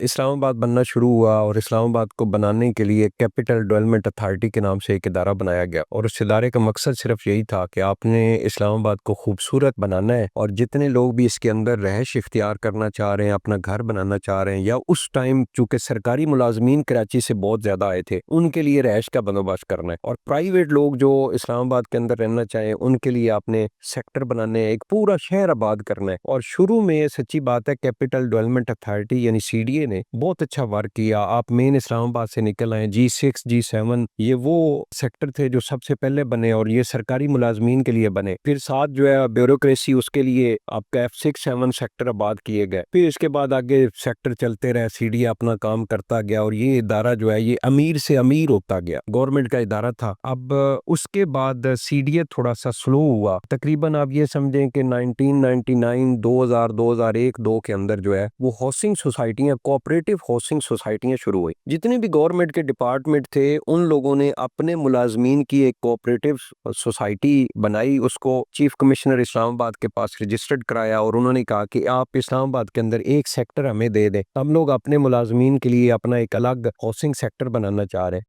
اسلام آباد بننا شروع ہوا اور اسلام آباد کو بنانے کے لیے کیپٹل ڈیولپمنٹ اتھارٹی کے نام سے ایک ادارہ بنایا گیا، اور اس ادارے کا مقصد صرف یہی تھا کہ آپ نے اسلام آباد کو خوبصورت بنانا ہے، اور جتنے لوگ بھی اس کے اندر رہائش اختیار کرنا چاہ رہے ہیں، اپنا گھر بنانا چاہ رہے ہیں، یا اس ٹائم چونکہ سرکاری ملازمین کراچی سے بہت زیادہ آئے تھے، ان کے لیے رہائش کا بندوبست کرنا ہے، اور پرائیویٹ لوگ جو اسلام آباد کے اندر رہنا چاہیں ان کے لیے آپ نے سیکٹر بنانے ہیں، ایک پورا شہر آباد کرنا ہے۔ اور شروع میں سچی بات ہے کیپٹل ڈیولپمنٹ اتھارٹی یعنی سی ڈی اے نے بہت اچھا ورک کیا۔ آپ مین اسلام آباد سے نکل آئے، G6 G7 یہ وہ سیکٹر تھے جو سب سے پہلے بنے، اور یہ سرکاری ملازمین کے لیے بنے۔ پھر ساتھ جو ہے بیوروکریسی، اس کے لیے آپ کا F6 7 سیکٹر آباد کیے گئے۔ پھر اس کے بعد آگے سیکٹر چلتے رہے، سی ڈی اے اپنا کام کرتا گیا، اور یہ ادارہ جو ہے یہ امیر سے امیر ہوتا گیا، گورنمنٹ کا ادارہ تھا۔ اب اس کے بعد سی ڈی اے تھوڑا سا سلو ہوا، تقریباً آپ یہ سمجھیں کہ 1999 2000 2001 2 کے اندر جو ہے وہ ہاؤسنگ سوسائٹیاں، کوآپریٹو ہاؤسنگ سوسائٹیاں شروع ہوئی۔ جتنے بھی گورنمنٹ کے ڈپارٹمنٹ تھے ان لوگوں نے اپنے ملازمین کی ایک کوآپریٹو سوسائٹی بنائی، اس کو چیف کمشنر اسلام آباد کے پاس رجسٹرڈ کرایا، اور انہوں نے کہا کہ آپ اسلام آباد کے اندر ایک سیکٹر ہمیں دے دیں، ہم لوگ اپنے ملازمین کے لیے اپنا ایک الگ ہاؤسنگ سیکٹر بنانا چاہ رہے ہیں۔